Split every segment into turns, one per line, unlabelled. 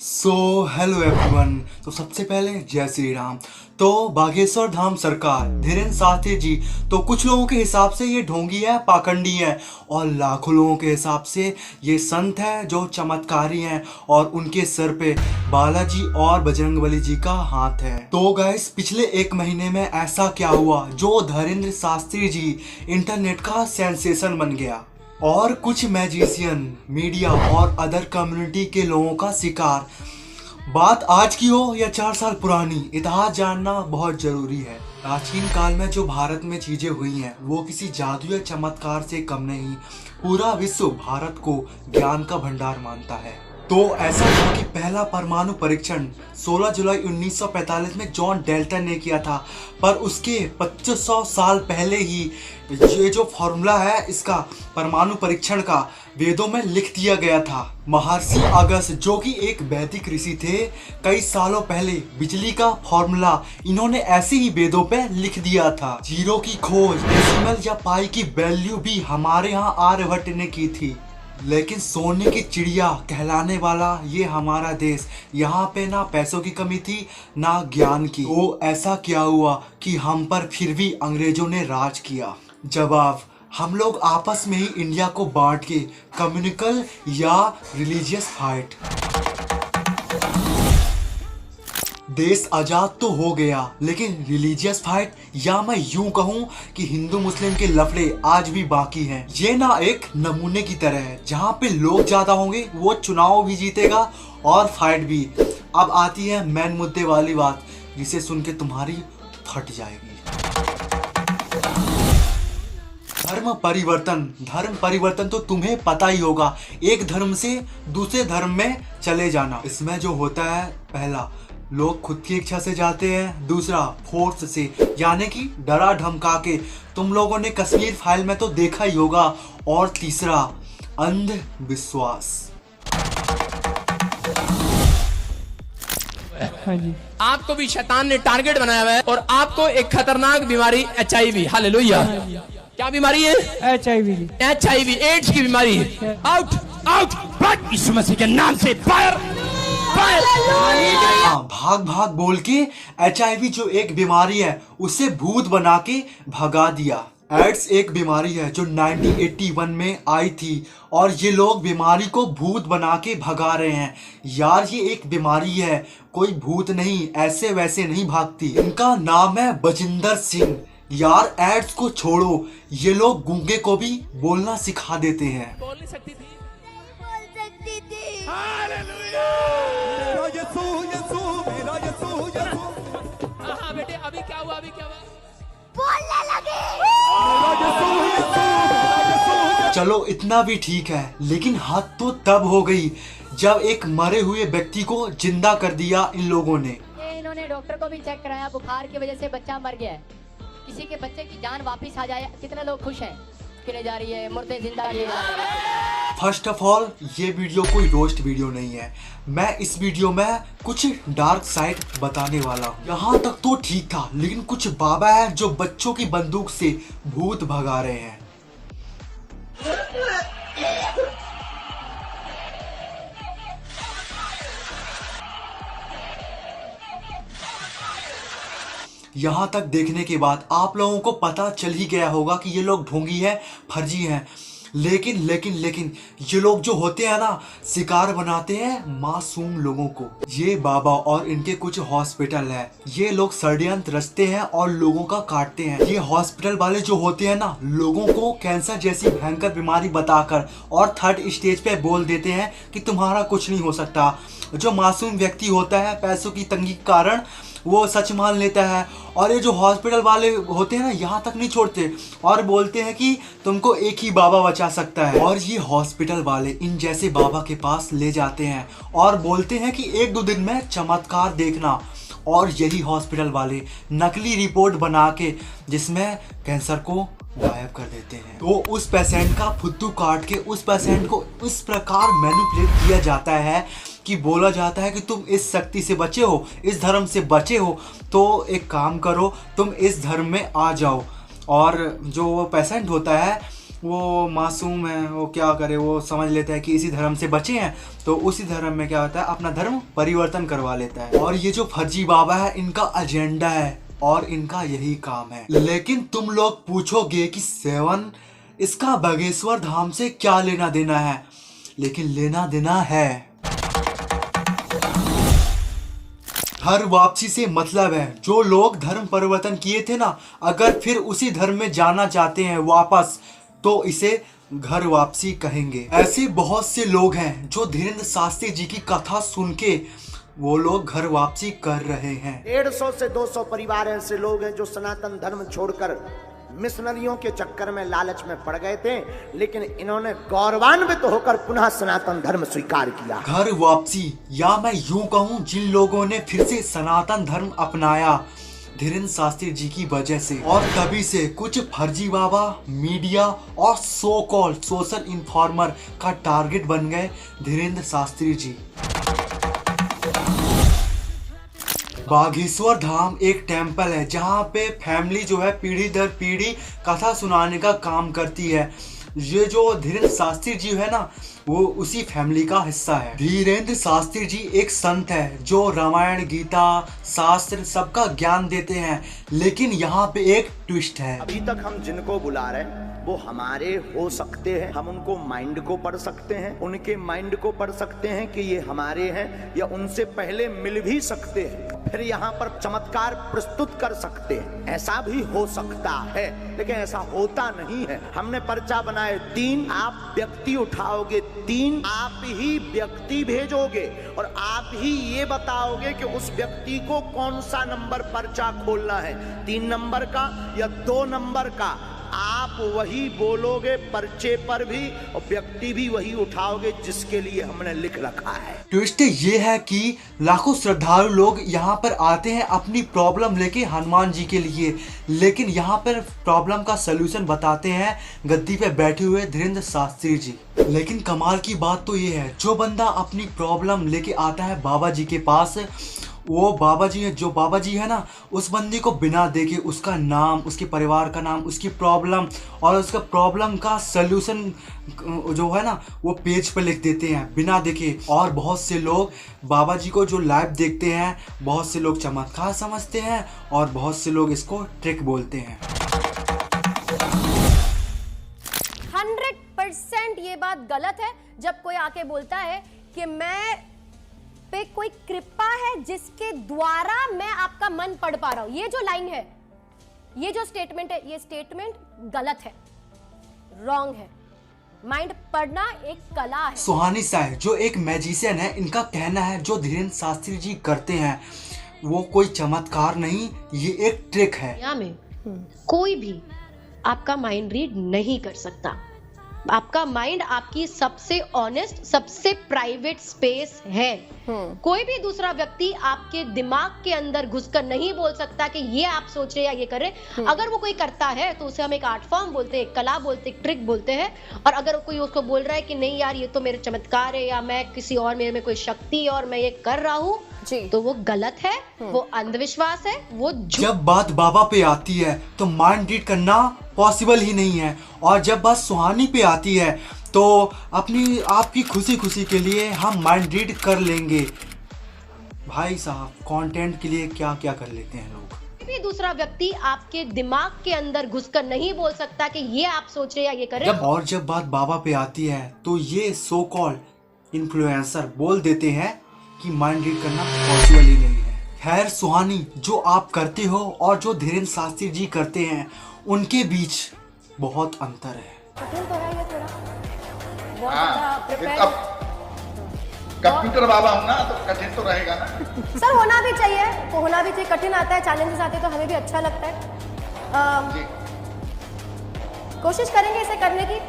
Hello everyone. तो सबसे पहले जय श्री राम। तो बागेश्वर धाम सरकार धीरेन्द्र साथी जी, तो कुछ लोगों के हिसाब से ये ढोंगी है, पाखंडी है, और लाखों लोगों के हिसाब से ये संत है जो चमत्कारी हैं और उनके सर पे बालाजी और बजरंगबली जी का हाथ है। तो गाइस, पिछले एक महीने में ऐसा क्या हुआ जो धीरेन्द्र शास्त्री जी इंटरनेट का सेंसेशन बन गया और कुछ मैजिशियन, मीडिया और अदर कम्युनिटी के लोगों का शिकार। बात आज की हो या 4 साल पुरानी, इतिहास जानना बहुत जरूरी है। प्राचीन काल में जो भारत में चीजें हुई हैं वो किसी जादू या चमत्कार से कम नहीं। पूरा विश्व भारत को ज्ञान का भंडार मानता है। तो ऐसा था कि पहला परमाणु परीक्षण 16 जुलाई 1945 में जॉन डेल्टन ने किया था, पर उसके 2500 साल पहले ही ये जो फॉर्मूला है इसका परमाणु परीक्षण का वेदों में लिख दिया गया था। महर्षि अगस्त, जो कि एक वैदिक ऋषि थे, कई सालों पहले बिजली का फॉर्मूला इन्होंने ऐसे ही वेदों पे लिख दिया था। जीरो की खोज, डेसिमल या पाई की वैल्यू भी हमारे यहाँ आर्यभट्ट ने की थी। लेकिन सोने की चिड़िया कहलाने वाला ये हमारा देश, यहाँ पे ना पैसों की कमी थी ना ज्ञान की। तो ऐसा क्या हुआ कि हम पर फिर भी अंग्रेजों ने राज किया? जवाब, हम लोग आपस में ही इंडिया को बांट के कम्युनिकल या रिलीजियस फाइट। देश आजाद तो हो गया, लेकिन रिलीजियस फाइट, या मैं यूं कहूं कि हिंदू मुस्लिम के लफड़े आज भी बाकी हैं। ये ना एक नमूने की तरह है, जहां पे लोग ज्यादा होंगे वो चुनाव भी जीतेगा और फाइट भी। अब आती है मेन मुद्दे वाली बात, जिसे सुन के तुम्हारी फट जाएगी। धर्म परिवर्तन तो तुम्हें पता ही होगा, एक धर्म से दूसरे धर्म में चले जाना। इसमें जो होता है, पहला लोग खुद की इच्छा से जाते हैं, दूसरा फोर्स से, यानी कि डरा धमका के। तुम लोगों ने कश्मीर फाइल में तो देखा ही होगा। और तीसरा अंधविश्वास।
हाँ जी।
आपको भी शैतान ने टारगेट बनाया हुआ है और आपको एक खतरनाक बीमारी HIV, हालेलुया, क्या बीमारी है? HIV, एड्स की बीमारी है। आउट आउट, यीशु मसीह के नाम से फायर फायर।
भाग भाग बोल के HIV जो एक बीमारी है उसे भूत बना के भगा दिया। एड्स एक बीमारी है जो 1981 में आई थी और ये लोग बीमारी को भूत बना के भगा रहे हैं। यार, ये एक बीमारी है, कोई भूत नहीं, ऐसे वैसे नहीं भागती। इनका नाम है बजिंदर सिंह। यार, एड्स को छोड़ो, ये लोग गूंगे को भी बोलना सिखा देते हैं।
बोल नहीं सकती थी, हाँ बेटे, अभी क्या हुआ?
बोलने लगे।
चलो इतना भी ठीक है, लेकिन हद तो तब हो गई जब एक मरे हुए व्यक्ति को जिंदा कर दिया इन लोगों ने।
इन्होंने डॉक्टर को भी चेक कराया, बुखार की वजह से बच्चा मर गया है। किसी के बच्चे की जान वापस आ जाए, कितने लोग खुश हैं? किने जा रही है, मुर्दे जिंदा ले जा रही है।
फर्स्ट ऑफ ऑल, ये वीडियो कोई रोस्ट वीडियो नहीं है। मैं इस वीडियो में कुछ डार्क साइड बताने वाला हूँ। यहाँ तक तो ठीक था, लेकिन कुछ बाबा है जो बच्चों की बंदूक से भूत भगा रहे हैं। यहाँ तक देखने के बाद आप लोगों को पता चल ही गया होगा कि ये लोग ढोंगी है, फर्जी हैं। लेकिन ये लोग जो होते हैं ना, शिकार बनाते हैं मासूम लोगों को। ये बाबा और इनके कुछ हॉस्पिटल है, ये लोग षड्यंत्र रचते हैं और लोगों का काटते हैं। ये हॉस्पिटल वाले जो होते हैं ना, लोगों को कैंसर जैसी भयंकर बीमारी बताकर और 3rd स्टेज पे बोल देते हैं कि तुम्हारा कुछ नहीं हो सकता। जो मासूम व्यक्ति होता है, पैसों की तंगी के कारण वो सच मान लेता है। और ये जो हॉस्पिटल वाले होते हैं ना, यहाँ तक नहीं छोड़ते और बोलते हैं कि तुमको एक ही बाबा बचा सकता है। और ये हॉस्पिटल वाले इन जैसे बाबा के पास ले जाते हैं और बोलते हैं कि 1-2 दिन में चमत्कार देखना। और यही हॉस्पिटल वाले नकली रिपोर्ट बना के जिसमें कैंसर को गायब कर देते हैं। तो उस पेशेंट का फुद्दू काट के उस पेशेंट को इस प्रकार मैनिपुलेट किया जाता है कि बोला जाता है कि तुम इस शक्ति से बचे हो, इस धर्म से बचे हो, तो एक काम करो, तुम इस धर्म में आ जाओ। और जो पेशेंट होता है वो मासूम है, वो क्या करे, वो समझ लेता है कि इसी धर्म से बचे हैं तो उसी धर्म में क्या होता है, अपना धर्म परिवर्तन करवा लेता है। और ये जो फर्जी बाबा है इनका एजेंडा है और इनका यही काम है। लेकिन तुम लोग पूछोगे कि सेवन इसका बागेश्वर धाम से क्या लेना देना है, लेकिन लेना देना है। घर वापसी से मतलब है जो लोग धर्म परिवर्तन किए थे ना, अगर फिर उसी धर्म में जाना चाहते हैं वापस तो इसे घर वापसी कहेंगे। ऐसे बहुत से लोग हैं जो धीरेन्द्र शास्त्री जी की कथा सुन के वो लोग घर वापसी कर रहे हैं।
150 से 200 परिवार ऐसे लोग हैं जो सनातन धर्म छोड़कर मिशनरियों के चक्कर में लालच में पड़ गए थे, लेकिन इन्होंने गौरवान्वित होकर पुनः सनातन धर्म स्वीकार किया।
घर वापसी, या मैं यूं कहूं जिन लोगों ने फिर से सनातन धर्म अपनाया धीरेन्द्र शास्त्री जी की वजह से, और तभी से कुछ फर्जी बाबा, मीडिया और सो कॉल्ड सोशल इन्फॉर्मर का टारगेट बन गए धीरेन्द्र शास्त्री जी। बागेश्वर धाम एक टेम्पल है जहाँ पे फैमिली जो है पीढ़ी दर पीढ़ी कथा सुनाने का काम करती है। ये जो धीरेन्द्र शास्त्री जी है ना, वो उसी फैमिली का हिस्सा है। धीरेन्द्र शास्त्री जी एक संत है जो रामायण, गीता, शास्त्र सबका ज्ञान देते हैं, लेकिन यहाँ पे एक ट्विस्ट है।
अभी तक हम जिनको बुला रहे हैं वो हमारे हो सकते हैं, हम उनको माइंड को पढ़ सकते हैं, उनके माइंड को पढ़ सकते हैं कि ये हमारे हैं, या उनसे पहले मिल भी सकते हैं, फिर यहाँ पर चमत्कार प्रस्तुत कर सकते हैं। ऐसा भी हो सकता है, लेकिन ऐसा होता नहीं है। हमने पर्चा बनाए 3, आप व्यक्ति उठाओगे 3, आप ही व्यक्ति भेजोगे और आप ही ये बताओगे कि उस व्यक्ति को कौन सा नंबर पर्चा खोलना है, 3 नंबर का या 2 नंबर का। आप वही बोलोगे पर्चे पर भी और व्यक्ति भी वही उठाओगे जिसके लिए हमने लिख रखा है।
ट्विस्ट ये है कि लाखों श्रद्धालु लोग यहाँ पर आते हैं अपनी प्रॉब्लम लेके हनुमान जी के लिए, लेकिन यहाँ पर प्रॉब्लम का सलूशन बताते हैं गद्दी पे बैठे हुए धीरेन्द्र शास्त्री जी। लेकिन कमाल की बात तो ये है, जो बंदा अपनी प्रॉब्लम लेके आता है बाबा जी के पास, वो बाबा जी है, जो बाबा जी है ना, उस बंदे को बिना देखे उसका नाम, उसके परिवार का नाम, उसकी प्रॉब्लम और उसका प्रॉब्लम का सलूशन जो है ना वो पेज पर लिख देते हैं बिना देखे। और बहुत से लोग बाबा जी को जो लाइव देखते हैं, बहुत से लोग चमत्कार समझते हैं और बहुत से लोग इसको ट्रिक बोलते हैं।
100% ये बात गलत है जब कोई आके बोलता है कि मैं पे कोई कृपा है जिसके द्वारा मैं आपका मन पढ़ पा रहा हूं। ये जो लाइन है, ये जो स्टेटमेंट है, ये स्टेटमेंट गलत है, रॉन्ग है। माइंड पढ़ना एक कला है।
सुहानी साहब जो एक मैजिशियन है, इनका कहना है जो धीरेन्द्र शास्त्री जी करते हैं वो कोई चमत्कार नहीं, ये एक ट्रिक है।
दुनिया में कोई भी आपका माइंड रीड नहीं कर सकता। आपका माइंड आपकी सबसे ऑनेस्ट, सबसे प्राइवेट स्पेस है। कोई भी दूसरा व्यक्ति आपके दिमाग के अंदर घुसकर नहीं बोल सकता कि ये आप सोच रहे या ये कर रहे। अगर वो कोई करता है तो उसे हम एक आर्ट फॉर्म बोलते हैं, एक कला बोलते हैं, एक ट्रिक बोलते हैं। और अगर कोई उसको बोल रहा है कि नहीं यार ये तो मेरे चमत्कार है या मैं किसी और, मेरे में कोई शक्ति और मैं ये कर रहा हूँ, तो वो गलत है, वो अंधविश्वास है, वो
जब बात बाबा पे आती है तो माइंड रीड करना पॉसिबल ही नहीं है, और जब बात सुहानी पे आती है तो अपनी आपकी खुशी खुशी के लिए हम माइंड रीड कर लेंगे। भाई साहब कंटेंट के लिए क्या क्या कर लेते हैं लोग।
कोई भी दूसरा व्यक्ति आपके दिमाग के अंदर घुसकर नहीं बोल सकता कि ये आप सोच रहे या ये कर रहे।
और जब बात बाबा पे आती है तो ये सो कॉल्ड इन्फ्लुएंसर बोल देते हैं कि माइंड रीड करना पॉसिबल ही नहीं है। खैर सुहानी, जो आप करते हो और जो धीरेन्द्र शास्त्री जी करते हैं उनके बीच बहुत अंतर है।
कठिन तो है ये थोड़ा, बहुत
हाँ,
ज्यादा
लेकिन
प्रिपेयर।
अब कंप्यूटर बाबा हूँ ना तो कठिन तो रहेगा ना।
सर होना भी चाहिए, वो होना भी चाहिए। कठिन आता है, चैलेंजेस आते हैं तो हमें भी अच्छा लगता है।
जी।
कोशिश करेंगे इसे करने की।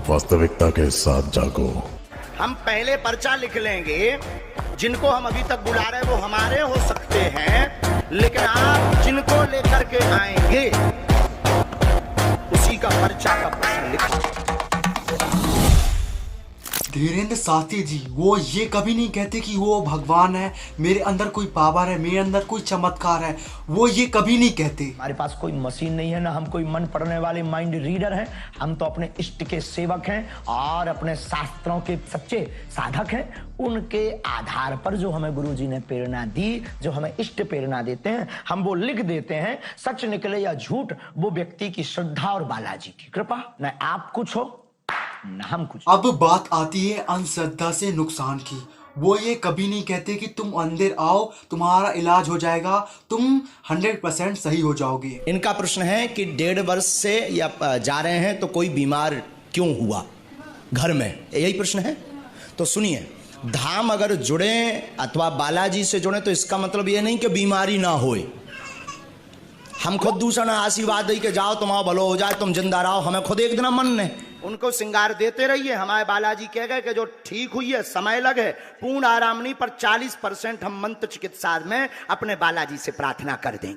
वास्तविकता के साथ जागो।
हम पहले पर्चा लिख लेंगे, जिनको हम अभी तक बुला रहे हैं वो हमारे हो सकते हैं, लेकिन आप जिनको लेकर के आएंगे उसी का पर्चा का प्रश्न लिखो।
धीरेन्द्र साथी जी वो ये कभी नहीं कहते कि वो भगवान है, मेरे अंदर कोई पावर है, मेरे अंदर कोई चमत्कार है, वो ये कभी नहीं कहते।
हमारे पास कोई मशीन नहीं है, ना हम कोई मन पढ़ने वाले माइंड रीडर हैं। हम तो अपने इष्ट के सेवक हैं और अपने शास्त्रों के सच्चे साधक हैं। उनके आधार पर जो हमें गुरुजी ने प्रेरणा दी, जो हमें इष्ट प्रेरणा देते हैं, हम वो लिख देते हैं। सच निकले या झूठ, वो व्यक्ति की श्रद्धा और बालाजी की कृपा। न आप कुछ हो न हम कुछ।
अब बात आती है अंधश्रद्धा से नुकसान की। वो ये कभी नहीं कहते कि तुम अंदर आओ, तुम्हारा इलाज हो जाएगा, तुम 100% सही हो जाओगे।
इनका प्रश्न है कि 1.5 वर्ष से या जा रहे हैं तो कोई बीमार क्यों हुआ घर में, यही प्रश्न है। तो सुनिए, धाम अगर जुड़े अथवा बालाजी से जुड़े तो इसका मतलब ये नहीं कि बीमारी ना होए। हम खुद दूसरा आशीर्वाद दे के जाओ तुम्हारा भलो हो जाए, तुम जिंदा रहो, हमें खुद एक दिन मन ने उनको श्रृंगार देते रहिए। हमारे बालाजी कह गए कि जो ठीक हुई है समय लगे, पूर्ण आराम नहीं पर 40% हम मंत्र चिकित्सा में अपने बालाजी से प्रार्थना कर देंगे।